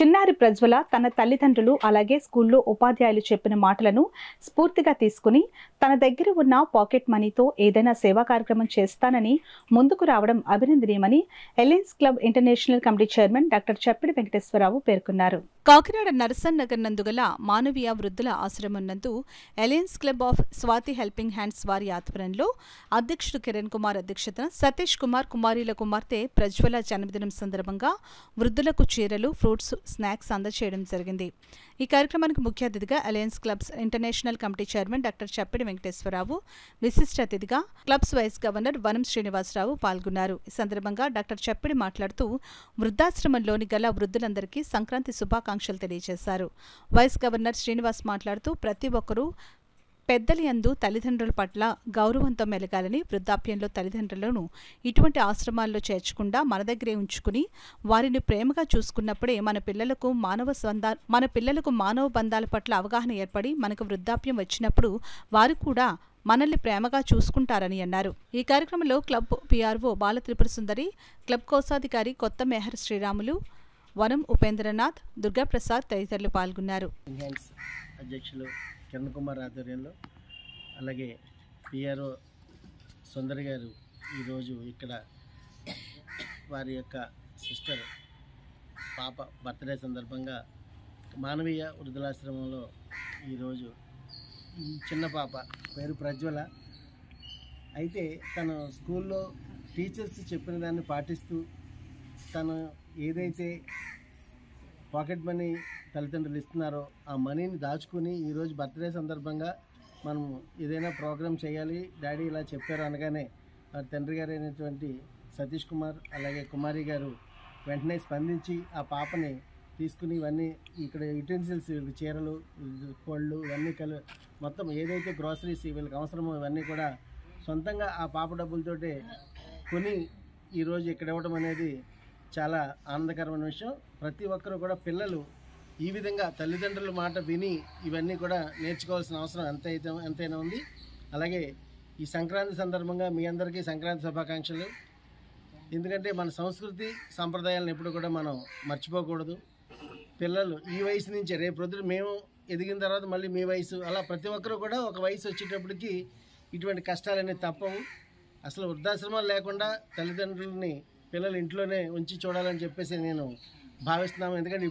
చిన్నారి ప్రజ్వల తన తల్లిదండ్రులు అలాగే స్కూల్లో ఉపాధ్యాయులు చెప్పిన మాటలను స్ఫూర్తిగా తీసుకుని తన దగ్గర ఉన్న పాకెట్ మనీతో ఏదైనా సేవా కార్యక్రమం చేస్తానని ముందుకు రావడం అభినందనీయమని alliance club international committee chairman doctor Chappidi Venkateswara Rao పేర్కొన్నారు. కాకినాడ నర్సన్ నగర్ నందుగల మానవీయ వృద్ధుల ఆశ్రమం నందు alliance club of Swathi helping hands వారి ఆధ్వర్యంలో అధ్యక్షుడు కిరణ్ కుమార్ అధ్యక్షతన సతీష్ కుమార్ కుమారీల కుమార్తె ప్రజ్వల జన్మదినం సందర్భంగా వృద్ధులకు చీరలు, ఫ్రూట్స్, స్నాక్స్ అందజేయడం జరిగింది. ఈ కార్యక్రమానికి ముఖ్య అతిథిగా alliance clubs international committee chairman doctor Chappidi Venkateswara Rao, విశిష్ట అతిథిగా క్లబ్స్ వైస్ గవర్నర్ వనం శ్రీనివాసరావు పాల్గొన్నారు. ఈ సందర్భంగా డాక్టర్ చప్పిడి మాట్లాడుతూ వృద్ధాశ్రమంలోని గల వృద్ధులందరికీ సంక్రాంతి శుభాకాంక్షలు తెలియజేశారు. వైస్ గవర్నర్ శ్రీనివాస్ మాట్లాడుతూ ప్రతి ఒక్కరూ పెద్దల యందు తల్లిదండ్రుల పట్ల గౌరవంతో మెలగాలని, వృద్ధాప్యంలో తల్లిదండ్రులను ఇటువంటి ఆశ్రమాల్లో చేర్చకుండా మన దగ్గరే ఉంచుకుని వారిని ప్రేమగా చూసుకున్నప్పుడే మన పిల్లలకు మానవ బంధాల పట్ల అవగాహన ఏర్పడి మనకు వృద్ధాప్యం వచ్చినప్పుడు వారు కూడా మనల్ని ప్రేమగా చూసుకుంటారని అన్నారు. ఈ కార్యక్రమంలో క్లబ్ పిఆర్ఓ బాలత్రిపుర సుందరి, క్లబ్ కోశాధికారి కొత్త మెహర్ శ్రీరాములు, వనం ఉపేంద్రనాథ్, దుర్గాప్రసాద్ తదితరులు పాల్గొన్నారు. అధ్యక్షులు కిరణ్ కుమార్ ఆధ్వర్యంలో అలాగే పిఆర్ఓ సుందరి గారు ఈరోజు ఇక్కడ వారి యొక్క సిస్టర్ పాప బర్త్డే సందర్భంగా మానవీయ వృద్ధులాశ్రమంలో ఈరోజు ఈ చిన్న పాప పేరు ప్రజ్వల అయితే తను స్కూల్లో టీచర్స్ చెప్పిన దాన్ని పాటిస్తూ తను ఏదైతే పాకెట్ మనీ తల్లిదండ్రులు ఇస్తున్నారో ఆ మనీని దాచుకుని ఈరోజు బర్త్డే సందర్భంగా మనం ఏదైనా ప్రోగ్రామ్ చేయాలి డాడీ ఇలా చెప్పారు అనగానే వారి తండ్రి గారు అయినటువంటి సతీష్ కుమార్ అలాగే కుమారి గారు వెంటనే స్పందించి ఆ పాపని తీసుకుని ఇవన్నీ ఇక్కడ యుటెన్సిల్స్, చీరలు, పళ్ళు ఇవన్నీ మొత్తం ఏదైతే గ్రాసరీస్ వీళ్ళకి అవసరమో ఇవన్నీ కూడా సొంతంగా ఆ పాప డబ్బులతోటే కొని ఈరోజు ఇక్కడ ఇవ్వడం అనేది చాలా ఆనందకరమైన విషయం. ప్రతి ఒక్కరూ కూడా పిల్లలు ఈ విధంగా తల్లిదండ్రుల మాట విని ఇవన్నీ కూడా నేర్చుకోవాల్సిన అవసరం ఎంతైనా ఉంది. అలాగే ఈ సంక్రాంతి సందర్భంగా మీ అందరికీ సంక్రాంతి శుభాకాంక్షలు. ఎందుకంటే మన సంస్కృతి సంప్రదాయాలను ఎప్పుడు కూడా మనం మర్చిపోకూడదు. పిల్లలు ఈ వయసు నుంచే రేపు ప్రొద్దున మేము ఎదిగిన తర్వాత మళ్ళీ మీ వయసు అలా ప్రతి ఒక్కరూ కూడా ఒక వయసు వచ్చేటప్పటికి ఇటువంటి కష్టాలన్నీ తప్పవు. అసలు వృద్ధాశ్రమాలు లేకుండా తల్లిదండ్రులని పిల్లలు ఇంట్లోనే ఉంచి చూడాలని చెప్పేసి నేను భావిస్తున్నాను. ఎందుకంటే